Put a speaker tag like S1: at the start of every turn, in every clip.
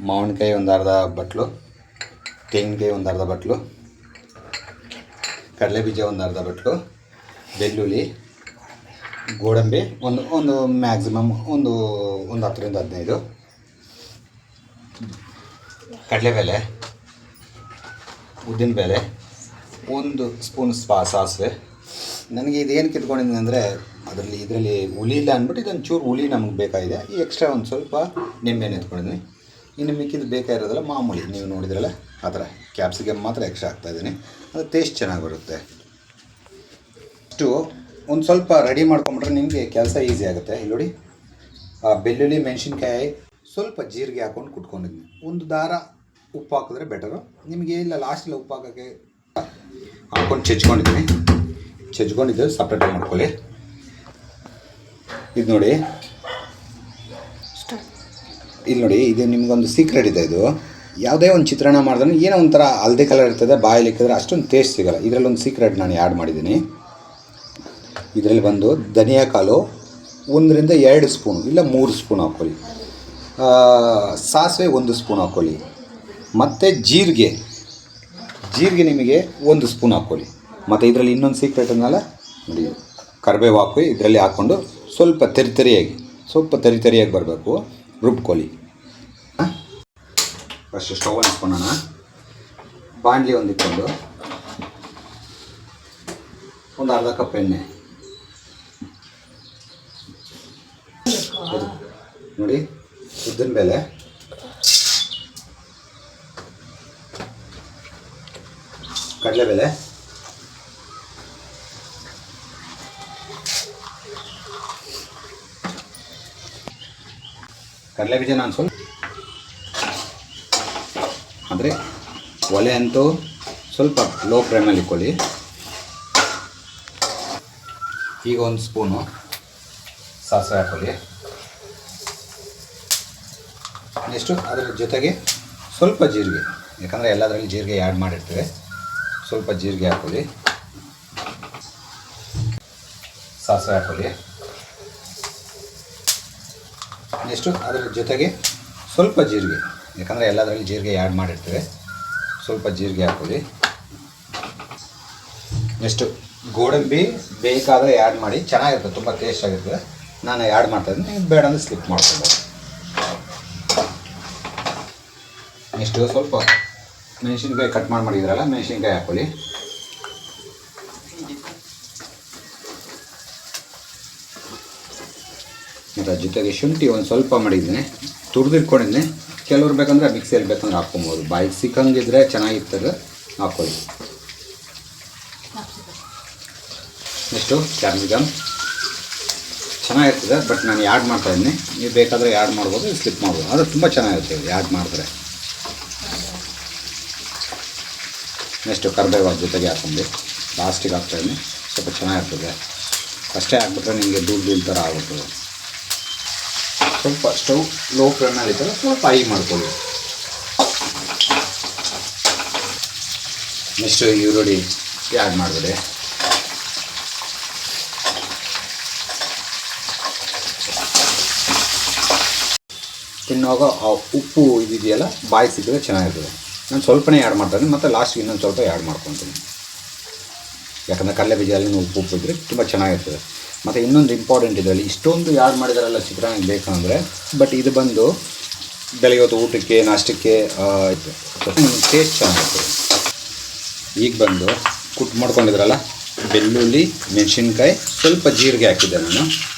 S1: ಮಾವಿನಕಾಯಿ ಒಂದು ಅರ್ಧ ಬಟ್ಲು, ತೆಂಗಿನಕಾಯಿ ಒಂದು ಅರ್ಧ ಬಟ್ಲು, ಕಡಲೆಬೀಜ ಒಂದು ಅರ್ಧ ಬಟ್ಲು, ಬೆಳ್ಳುಳ್ಳಿ, ಗೋಡಂಬಿ ಒಂದು ಒಂದು ಮ್ಯಾಕ್ಸಿಮಮ್ ಒಂದು 10ರಿಂದ 15, ಕಡಲೆಬೇಳೆ, ಉದ್ದಿನಬೇಳೆ, 1 ಸ್ಪೂನ್ ಸಾಸಿವೆ. ನನಗೆ ಇದೇನು ಕಿತ್ಕೊಂಡಿದ್ದೀನಿ ಅಂದರೆ ಇದರಲ್ಲಿ ಹುಳಿ ಇಲ್ಲ ಅಂದ್ಬಿಟ್ಟು ಇದೊಂದು ಚೂರು ಹುಳಿ ನಮಗೆ ಬೇಕಾಗಿದೆ. ಈ ಎಕ್ಸ್ಟ್ರಾ ಒಂದು ಸ್ವಲ್ಪ ನಿಂಬೆಹಣ್ಣು ಎತ್ಕೊಂಡಿದ್ದೀನಿ. ಇನ್ನು ಮಿಕ್ಕಿದ್ದು ಬೇಕಾಗಿರೋದಲ್ಲ ಮಾಮೂಲಿ ನೀವು ನೋಡಿದ್ರಲ್ಲ ಆ ಥರ ಕ್ಯಾಪ್ಸಿಕಮ್ ಮಾತ್ರ ಎಕ್ಸ್ಟ್ರಾ ಹಾಕ್ತಾಯಿದ್ದೀನಿ. ಅದು ಟೇಸ್ಟ್ ಚೆನ್ನಾಗಿ ಬರುತ್ತೆ. ಇಷ್ಟು ಒಂದು ಸ್ವಲ್ಪ ರೆಡಿ ಮಾಡ್ಕೊಂಬಿಟ್ರೆ ನಿಮಗೆ ಕೆಲಸ ಈಸಿ ಆಗುತ್ತೆ. ಇಲ್ಲಿ ನೋಡಿ, ಬೆಳ್ಳುಳ್ಳಿ, ಮೆಣಸಿನ್ಕಾಯಿ, ಸ್ವಲ್ಪ ಜೀರಿಗೆ ಹಾಕ್ಕೊಂಡು ಕುಟ್ಕೊಂಡಿದ್ದೀನಿ. ಒಂದು ದಾರ ಉಪ್ಪು ಹಾಕಿದ್ರೆ ಬೆಟರು. ನಿಮಗೆ ಇಲ್ಲ ಲಾಸ್ಟಲ್ಲಿ ಉಪ್ಪು ಹಾಕೋಕ್ಕೆ ಹಾಕ್ಕೊಂಡು ಚೆಚ್ಕೊಂಡಿದ್ದು ಸಪ್ರೇಟಾಗಿ ಮಾಡ್ಕೊಳ್ಳಿ. ಇದು ನೋಡಿ, ಇಲ್ಲಿ ನೋಡಿ, ಇದು ನಿಮಗೊಂದು ಸೀಕ್ರೆಟ್ ಇದೆ. ಇದು ಯಾವುದೇ ಒಂದು ಚಿತ್ರಾನ್ನ ಮಾಡಿದ್ರೆ ಏನೋ ಒಂಥರ ಹಳದಿ ಕಲರ್ ಇರ್ತದೆ, ಬಾಯಲ್ಲಿ ಇಕ್ಕಿದ್ರೆ ಅಷ್ಟೊಂದು ಟೇಸ್ಟ್ ಸಿಗೋಲ್ಲ. ಇದರಲ್ಲಿ ಒಂದು ಸೀಕ್ರೆಟ್ ನಾನು ಆ್ಯಡ್ ಮಾಡಿದ್ದೀನಿ. ಇದರಲ್ಲಿ ಬಂದು ಧನಿಯಾ ಕಾಳು 1ರಿಂದ 2 ಸ್ಪೂನು ಇಲ್ಲ 3 ಸ್ಪೂನ್ ಹಾಕ್ಕೊಳ್ಳಿ. ಸಾಸಿವೆ 1 ಸ್ಪೂನ್ ಹಾಕ್ಕೊಳ್ಳಿ. ಮತ್ತು ಜೀರಿಗೆ ನಿಮಗೆ 1 ಸ್ಪೂನ್ ಹಾಕ್ಕೊಳ್ಳಿ. ಮತ್ತು ಇದರಲ್ಲಿ ಇನ್ನೊಂದು ಸೀಕ್ರೆಟ್ ಅನ್ನಲ್ಲ ನೋಡಿ, ಕರಿಬೇವು ಹಾಕಿ ಇದರಲ್ಲಿ ಹಾಕ್ಕೊಂಡು ಸ್ವಲ್ಪ ತರಿತರಿಯಾಗಿ ಬರಬೇಕು, ರುಬ್ಕೊಳ್ಳಿ. First stove ಹಚ್ಕೊಳ್ಳೋಣ. ಬಾಣಲಿ ಒಂದು ಇಟ್ಕೊಂಡು ಒಂದು ಅರ್ಧ ಕಪ್ ಎಣ್ಣೆ ನೋಡಿ, ಉದ್ದಿನಬೇಳೆ, ಕಡಲೆಬೇಳೆ, ಕಡಲೆಬೀಜ ನಾನು ಅಂದರೆ ಒಲೆ ಅಂತೂ ಸ್ವಲ್ಪ ಲೋ ಫ್ಲೇಮಲ್ಲಿ ಇಟ್ಕೊಳ್ಳಿ. ಈಗ 1 ಸ್ಪೂನು ಸಾಸಿವೆ ಹಾಕ್ಕೊಳ್ಳಿ. ನೆಕ್ಸ್ಟು ಅದರ ಜೊತೆಗೆ ಸ್ವಲ್ಪ ಜೀರಿಗೆ, ಯಾಕಂದರೆ ಎಲ್ಲದರಲ್ಲಿ ಜೀರಿಗೆ ಆ್ಯಡ್ ಮಾಡಿರ್ತೀವಿ. ಸ್ವಲ್ಪ ಜೀರಿಗೆ ಹಾಕ್ಕೊಳ್ಳಿ, ಸಾಸಿವೆ ಹಾಕ್ಕೊಳ್ಳಿ. ನೆಕ್ಸ್ಟು ಅದರ ಜೊತೆಗೆ ಸ್ವಲ್ಪ ಜೀರಿಗೆ, ಯಾಕಂದರೆ ಎಲ್ಲದರಲ್ಲಿ ಜೀರಿಗೆ ಆ್ಯಡ್ ಮಾಡಿರ್ತೀವಿ. ಸ್ವಲ್ಪ ಜೀರಿಗೆ ಹಾಕ್ಕೊಳ್ಳಿ. ನೆಕ್ಸ್ಟು ಗೋಡಂಬಿ ಬೇಕಾದರೆ ಆ್ಯಡ್ ಮಾಡಿ, ಚೆನ್ನಾಗಿರ್ತದೆ, ತುಂಬ ಟೇಸ್ಟ್ ಆಗಿರ್ತದೆ. ನಾನು ಆ್ಯಡ್ ಮಾಡ್ತಾಯಿದ್ದೀನಿ, ನೀವು ಬೇಡ ಅಂದರೆ ಸ್ಲಿಪ್ ಮಾಡ್ಕೊಂಡು. ನೆಕ್ಸ್ಟು ಸ್ವಲ್ಪ ಮೆಣಸಿನ್ಕಾಯಿ ಕಟ್ ಮಾಡಿದ್ರಲ್ಲ, ಮೆಣಸಿನ್ಕಾಯಿ ಹಾಕ್ಕೊಳ್ಳಿ. ಮತ್ತು ಜೊತೆಗೆ ಶುಂಠಿ ಒಂದು ಸ್ವಲ್ಪ ಮಾಡಿದ್ದೀನಿ, ತುರಿದಿಟ್ಕೊಂಡಿದ್ದೀನಿ. ಕೆಲವ್ರು ಬೇಕಂದರೆ ಮಿಕ್ಸಿಯಲ್ಲಿ ಬೇಕಂದ್ರೆ ಹಾಕ್ಕೊಬೋದು. ಬಾಯಿಗೆ ಸಿಕ್ಕಂಗಿದ್ರೆ ಚೆನ್ನಾಗಿರ್ತದೆ, ಹಾಕ್ಕೊಳ್ಳಿ. ನೆಕ್ಸ್ಟು ಕ್ಯಾಪ್ಸಿಕಮ್ ಚೆನ್ನಾಗಿರ್ತದೆ, ಬಟ್ ನಾನು ಆ್ಯಡ್ ಮಾಡ್ತಾಯಿದ್ದೀನಿ. ನೀವು ಬೇಕಾದರೆ ಆ್ಯಡ್ ಮಾಡ್ಬೋದು, ಸ್ಲಿಪ್ ಮಾಡ್ಬೋದು. ಅದು ತುಂಬ ಚೆನ್ನಾಗಿರುತ್ತೆ ಆ್ಯಡ್ ಮಾಡಿದ್ರೆ. ನೆಕ್ಸ್ಟು ಕರಿಬೇವು ಜೊತೆಗೆ ಹಾಕ್ಕೊಂಡು ಲಾಸ್ಟಿಗೆ ಹಾಕ್ತಾಯಿದ್ದೀನಿ. ಸ್ವಲ್ಪ ಚೆನ್ನಾಗಿರ್ತದೆ. ಅಷ್ಟೇ ಹಾಕ್ಬಿಟ್ರೆ ನಿಮಗೆ ಧೂಳು ಥರ ಆಗುತ್ತದೆ. ಸ್ವಲ್ಪ ಸ್ಟವ್ ಲೋ ಫ್ಲೇಮ್ನಲ್ಲಿ ಇದ್ದರೆ ಸ್ವಲ್ಪ ಫ್ರೈ ಮಾಡ್ಕೊಳ್ಳಿ. ನೆಕ್ಸ್ಟು ಈರುಳ್ಳಿ ಆ್ಯಡ್ ಮಾಡಿಬಿಡಿ. ತಿನ್ನುವಾಗ ಆ ಉಪ್ಪು ಇದೆಯಲ್ಲ ಬಾಯಿ ಸಿಕ್ಕಿದ್ರೆ ಚೆನ್ನಾಗಿರ್ತದೆ. ನಾನು ಸ್ವಲ್ಪನೇ ಆ್ಯಡ್ ಮಾಡ್ತಾಯಿದ್ದೀನಿ, ಮತ್ತು ಲಾಸ್ಟಿಗೆ ಇನ್ನೊಂದು ಸ್ವಲ್ಪ ಆ್ಯಡ್ ಮಾಡ್ಕೊತೀನಿ. ಯಾಕಂದರೆ ಕಡಲೆಬೀಜದಲ್ಲಿ ಉಪ್ಪು ಇದ್ದರೆ ತುಂಬ ಚೆನ್ನಾಗಿರ್ತದೆ. ಮತ್ತು ಇನ್ನೊಂದು ಇಂಪಾರ್ಟೆಂಟ್ ಇದರಲ್ಲಿ, ಇಷ್ಟೊಂದು ಆ್ಯಡ್ ಮಾಡಿದಾರಲ್ಲ ಚಿತ್ರಾನ್ನ ಬೇಕಂದರೆ, ಬಟ್ ಇದು ಬಂದು ಬೆಳಗ್ಗೆ ಹೊತ್ತು ಊಟಕ್ಕೆ, ನಾಷ್ಟಕ್ಕೆ ಟೇಸ್ಟ್ ಚೆನ್ನಾಗಿರ್ತದೆ. ಈಗ ಬಂದು ಮಾಡ್ಕೊಂಡಿದ್ರಲ್ಲ ಬೆಳ್ಳುಳ್ಳಿ, ಮೆಣಸಿನ್ಕಾಯಿ, ಸ್ವಲ್ಪ ಜೀರಿಗೆ ಹಾಕಿದ್ದೆ ನಾನು,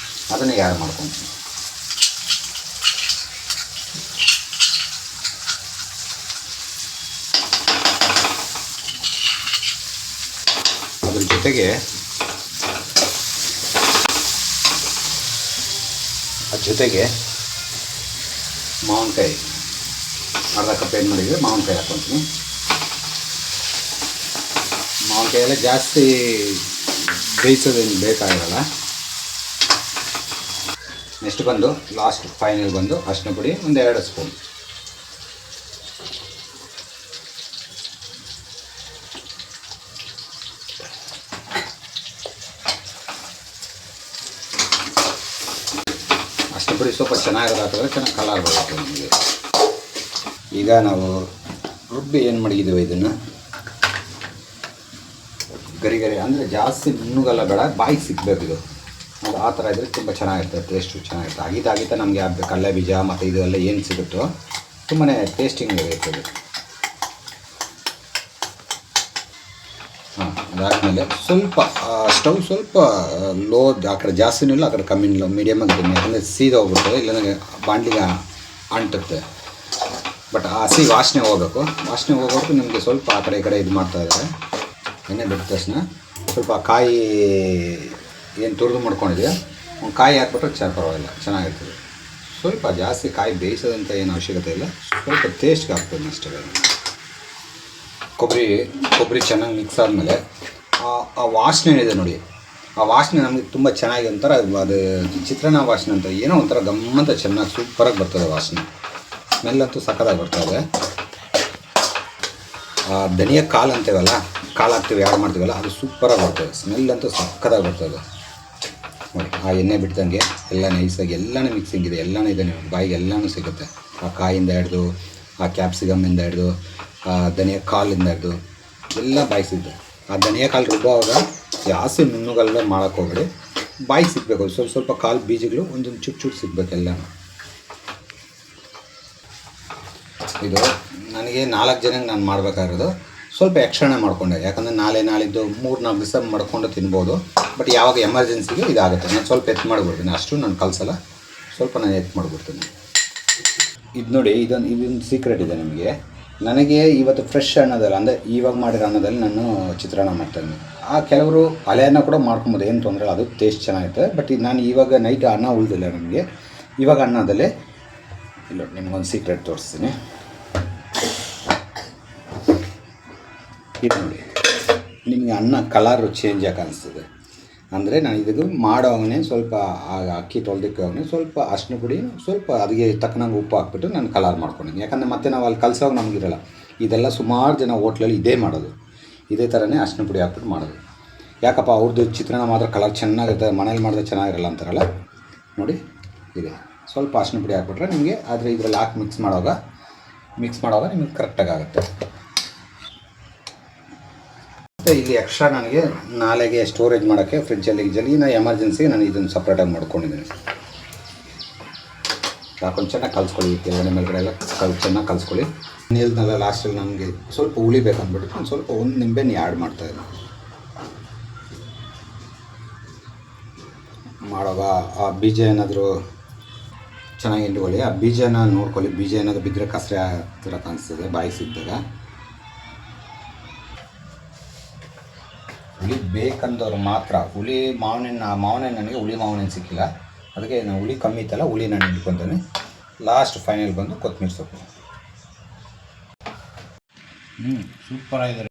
S1: ಅದನ್ನು ಆ್ಯಡ್ ಮಾಡ್ಕೊತೀನಿ. ಅದ್ರ ಜೊತೆಗೆ ಮಾವಿನಕಾಯಿ ಅರ್ಧ ಕಪ್ ಏನು ಮಾಡಿದರೆ ಮಾವಿನಕಾಯಿ ಹಾಕ್ಕೊತೀನಿ. ಮಾವಿನಕಾಯಿ ಎಲ್ಲ ಜಾಸ್ತಿ ಬೇಯಿಸೋದೇನು ಬೇಕಾಗಿರಲ್ಲ. ನೆಕ್ಸ್ಟ್ ಬಂದು ಲಾಸ್ಟ್ ಫೈನಲ್ ಬಂದು ಅರಿಶಿನ ಪುಡಿ ಒಂದು 2 ಸ್ಪೂನ್. ಅರಿಶಿನ ಪುಡಿ ಸ್ವಲ್ಪ ಚೆನ್ನಾಗಿರೋದು ಹಾಕಿದ್ರೆ ಚೆನ್ನಾಗಿ ಕಲರ್ ಬರುತ್ತೆ ನಮಗೆ. ಈಗ ನಾವು ರುಬ್ಬಿ ಏನು ಮಡಗಿದ್ದೀವಿ ಇದನ್ನು ಗರಿ ಗರಿ ಅಂದರೆ ಜಾಸ್ತಿ ನುಣ್ಣಗಲ್ಲ ಬೇಡ, ಬಾಯಿಗೆ ಸಿಗಬೇಕು ಇದು. ಅದು ಆ ಥರ ಇದ್ದರೆ ತುಂಬ ಚೆನ್ನಾಗಿರ್ತದೆ, ಟೇಸ್ಟು ಚೆನ್ನಾಗಿರ್ತದೆ. ಆಗಿದ್ದ ನಮಗೆ ಕಡಲೆ ಬೀಜ ಮತ್ತು ಇದೆಲ್ಲ ಏನು ಸಿಗುತ್ತೋ ತುಂಬಾ ಟೇಸ್ಟಿಂಗ್ ಇರ್ತದೆ. ಹಾಂ, ಅದಾದಮೇಲೆ ಸ್ವಲ್ಪ ಸ್ಟವ್ ಸ್ವಲ್ಪ ಲೋ, ಆ ಕಡೆ ಜಾಸ್ತಿನೂ ಇಲ್ಲ, ಆ ಕಡೆ ಕಮ್ಮಿನೂ ಇಲ್ಲ, ಮೀಡಿಯಮ್ ಆಗಿದ್ದೀನಿ. ಯಾಕಂದರೆ ಸೀದಾ ಹೋಗ್ಬಿಡ್ತದೆ, ಇಲ್ಲಾಂದರೆ ಬಾಣಲಿಗೆ ಅಂಟುತ್ತೆ. ಬಟ್ ಆ ಹಸಿ ವಾಸನೆ ಹೋಗಬೇಕು. ವಾಸನೆ ಹೋಗೋವರೆಗೂ ನಿಮಗೆ ಸ್ವಲ್ಪ ಆ ಕಡೆ ಈ ಕಡೆ ಇದು ಮಾಡ್ತಾಯಿದ್ದಾರೆ. ಎಣ್ಣೆ ಬಿಟ್ಟ ತಕ್ಷಣ ಸ್ವಲ್ಪ ಕಾಯಿ ಏನು ತುರಿದು ಮಾಡ್ಕೊಂಡಿದೆಯಾ ಒಂದು ಕಾಯಿ ಹಾಕ್ಬಿಟ್ರೆ ಪರವಾಗಿಲ್ಲ, ಚೆನ್ನಾಗಿರ್ತದೆ. ಸ್ವಲ್ಪ ಜಾಸ್ತಿ ಕಾಯಿ ಬೇಯಿಸೋದಂಥ ಏನು ಅವಶ್ಯಕತೆ ಇಲ್ಲ, ಸ್ವಲ್ಪ ಟೇಸ್ಟ್ಗೆ ಹಾಕ್ಬೋದು ಅಷ್ಟೇ. ಕೊಬ್ಬರಿ ಚೆನ್ನಾಗಿ ಮಿಕ್ಸ್ ಆದಮೇಲೆ ಆ ವಾಸನೆ ಏನಿದೆ ನೋಡಿ, ಆ ವಾಸನೆ ನಮಗೆ ತುಂಬ ಚೆನ್ನಾಗಿ ಒಂಥರ ಅದು ಚಿತ್ರಾನ್ನ ವಾಸನೆ ಅಂತ ಏನೋ ಒಂಥರ ಗಮ್ಮಂತ ಚೆನ್ನಾಗಿ ಸೂಪರಾಗಿ ಬರ್ತದೆ ವಾಸನೆ. ಸ್ಮೆಲ್ಲಂತೂ ಸಕ್ಕತ್ತಾಗಿ ಬರ್ತಾಯಿದೆ. ಧನಿಯಾ ಕಾಳು ಅಂತೀವಲ್ಲ, ಕಾಳು ಹಾಕ್ತೀವಿ, ಆ್ಯಡ್ ಮಾಡ್ತೀವಲ್ಲ, ಅದು ಸೂಪರಾಗಿ ಬರ್ತದೆ. ಸ್ಮೆಲ್ ಅಂತೂ ಸಕ್ಕತ್ತಾಗಿ ಬರ್ತದೆ ನೋಡಿ. ಆ ಎಣ್ಣೆ ಬಿಡ್ದಂಗೆ ಎಲ್ಲ ನೈಸಾಗಿ ಎಲ್ಲನೂ ಮಿಕ್ಸಿಂಗ್ ಇದೆ, ಎಲ್ಲನೂ ಇದೆ, ನಿಮಗೆ ಬಾಯಿಗೆ ಎಲ್ಲನೂ ಸಿಗುತ್ತೆ. ಆ ಕಾಯಿಂದ ಹಿಡ್ದು, ಆ ಕ್ಯಾಪ್ಸಿಕಮ್ಮಿಂದ ಹಿಡ್ದು, ಆ ಧನಿಯಾ ಕಾಳಿಂದ ಹಿಡ್ದು ಎಲ್ಲ ಬಾಯಿ ಸಿಗುತ್ತೆ. ಆ ಧನಿಯಾ ಕಾಳು ರುಬ್ಬುವಾಗ ಜಾಸ್ತಿ ನುಣ್ಣುಗಲ್ಲ ಮಾಡೋಕ್ಕೆ ಹೋಗ್ಬೇಡಿ, ಬಾಯಿಗೆ ಸಿಗಬೇಕು. ಸ್ವಲ್ಪ ಕಾಳು ಬೀಜಗಳು ಒಂದೊಂದು ಚುಟ್ಟು ಸಿಗಬೇಕು ಎಲ್ಲನೂ. ಇದು ನನಗೆ 4 ಜನಕ್ಕೆ ನಾನು ಮಾಡಬೇಕಾಗಿರೋದು. ಸ್ವಲ್ಪ ಎಕ್ಸ್ಟ್ರಾನೇ ಮಾಡಿಕೊಂಡೆ, ಯಾಕಂದರೆ ನಾಳಿದ್ದು 3-4 ದಿವಸ ಮಾಡ್ಕೊಂಡು ತಿನ್ಬೋದು. ಬಟ್ ಯಾವಾಗ ಎಮರ್ಜೆನ್ಸಿಗೆ ಇದಾಗುತ್ತೆ, ನಾನು ಸ್ವಲ್ಪ ಎತ್ತು ಮಾಡಿಬಿಡ್ತೀನಿ. ಅಷ್ಟು ನಾನು ಕಲಿಸಲ್ಲ, ಸ್ವಲ್ಪ ನಾನು ಎತ್ತು ಮಾಡಿಬಿಡ್ತೀನಿ. ಇದು ನೋಡಿ, ಇದೊಂದು ಸೀಕ್ರೆಟ್ ಇದೆ ನಿಮಗೆ. ನನಗೆ ಇವತ್ತು ಫ್ರೆಶ್ ಅನ್ನೋದಲ್ಲ, ಅಂದರೆ ಇವಾಗ ಮಾಡಿರೋ ಅನ್ನೋದಲ್ಲಿ ನಾನು ಚಿತ್ರಾನ್ನ ಮಾಡ್ತಾಯಿದ್ದೀನಿ. ಕೆಲವರು ಹಳೆ ಅನ್ನ ಕೂಡ ಮಾಡ್ಕೊಬೋದು, ಏನು ತೊಂದರೆ ಇಲ್ಲ, ಅದು ಟೇಸ್ಟ್ ಚೆನ್ನಾಗಿರ್ತದೆ. ಬಟ್ ನಾನು ಇವಾಗ ನೈಟ್ ಅನ್ನ ಉಳಿದಿಲ್ಲ ನನಗೆ, ಇವಾಗ ಅನ್ನೋದಲ್ಲೇ ಇಲ್ಲ ನಿಮಗೊಂದು ಸೀಕ್ರೆಟ್ ತೋರಿಸ್ತೀನಿ. ಇದು ನೋಡಿ, ನಿಮಗೆ ಅನ್ನ ಕಲರು ಚೇಂಜ್ ಆಗಿ ಅನಿಸ್ತದೆ. ಅಂದರೆ ನಾನು ಇದಕ್ಕೆ ಮಾಡೋವಾಗನೇ ಸ್ವಲ್ಪ ಅಕ್ಕಿ ತೊಳೆದಿಕ್ಕೋವಾಗನೇ ಸ್ವಲ್ಪ ಅರಿಶಿನ ಪುಡಿ, ಸ್ವಲ್ಪ ಅದಕ್ಕೆ ತಕ್ಕನಂಗೆ ಉಪ್ಪು ಹಾಕ್ಬಿಟ್ಟು ನಾನು ಕಲರ್ ಮಾಡ್ಕೊಂಡಿದ್ದೀನಿ. ಯಾಕಂದರೆ ಮತ್ತೆ ನಾವು ಅಲ್ಲಿ ಕಲಸೋವಾಗ ನಮಗಿರಲ್ಲ. ಇದೆಲ್ಲ ಸುಮಾರು ಜನ ಹೋಟ್ಲಲ್ಲಿ ಇದೇ ಮಾಡೋದು, ಇದೇ ಥರನೇ ಅರಿಶಿನ ಪುಡಿ ಹಾಕ್ಬಿಟ್ಟು ಮಾಡೋದು. ಯಾಕಪ್ಪ ಅವ್ರದ್ದು ಚಿತ್ರಾನ್ನ ಮಾತ್ರ ಕಲರ್ ಚೆನ್ನಾಗಿರ್ತದೆ, ಮನೇಲಿ ಮಾಡಿದ್ರೆ ಚೆನ್ನಾಗಿರಲ್ಲ ಅಂತಾರಲ್ಲ ನೋಡಿ. ಇದೆ ಸ್ವಲ್ಪ ಅರಿಶಿನ ಪುಡಿ ಹಾಕ್ಬಿಟ್ರೆ ನಿಮಗೆ ಆದರೆ ಇದರಲ್ಲಿ ಹಾಕಿ ಮಿಕ್ಸ್ ಮಾಡುವಾಗ ನಿಮಗೆ ಕರೆಕ್ಟಾಗಿ ಆಗುತ್ತೆ. ಮತ್ತು ಇಲ್ಲಿ ಎಕ್ಸ್ಟ್ರಾ ನನಗೆ ನಾಳೆಗೆ ಸ್ಟೋರೇಜ್ ಮಾಡೋಕ್ಕೆ ಫ್ರಿಜ್ಜಲ್ಲಿ ನಾನು ಎಮರ್ಜೆನ್ಸಿಗೆ ನಾನು ಇದನ್ನು ಸಪ್ರೇಟಾಗಿ ಮಾಡ್ಕೊಂಡಿದ್ದೀನಿ. ಹಾಕೊಂಡು ಚೆನ್ನಾಗಿ ಕಲಿಸ್ಕೊಳ್ಳಿ, ಕೆಳಗಡೆ ಮೇಲ್ಗಡೆ ಎಲ್ಲ ಚೆನ್ನಾಗಿ ಕಲಿಸ್ಕೊಳ್ಳಿ. ನೀಲ್ನೆಲ್ಲ ಲಾಸ್ಟಲ್ಲಿ ನಮಗೆ ಸ್ವಲ್ಪ ಹುಳಿ ಬೇಕಂದ್ಬಿಟ್ಟು ನಾನು ಸ್ವಲ್ಪ ಒಂದು ನಿಂಬೆಹಣ್ಣು ಆ್ಯಡ್ ಮಾಡ್ತಾಯಿದ್ದೀನಿ. ಮಾಡುವಾಗ ಆ ಬೀಜ ಏನಾದರೂ ಚೆನ್ನಾಗಿ ಇಟ್ಕೊಳ್ಳಿ, ಆ ಬೀಜನ ನೋಡ್ಕೊಳ್ಳಿ. ಬೀಜ ಏನಾದರೂ ಬಿದ್ದರೆ ಕಸರೆ ಥರ ಕಾಣಿಸ್ತದೆ ಬಾಯಿ ಸಿಕ್ಕಿದಾಗ. ಹುಳಿ ಬೇಕಂದವ್ರು ಮಾತ್ರ ಮಾವಿನ ನನಗೆ ಹುಳಿ ಮಾವಿನ ಸಿಕ್ಕಿಲ್ಲ, ಅದಕ್ಕೆ ನಾನು ಹುಳಿ ಕಮ್ಮಿ ಇತ್ತಲ್ಲ ಹುಳಿ ನಾನು ಇಟ್ಕೊತೀನಿ. ಲಾಸ್ಟ್ ಫೈನಲ್ ಬಂದು ಕೊತ್ತಂಬರಿ ಸೊಪ್ಪು. ಸೂಪರಾಗಿದೆ.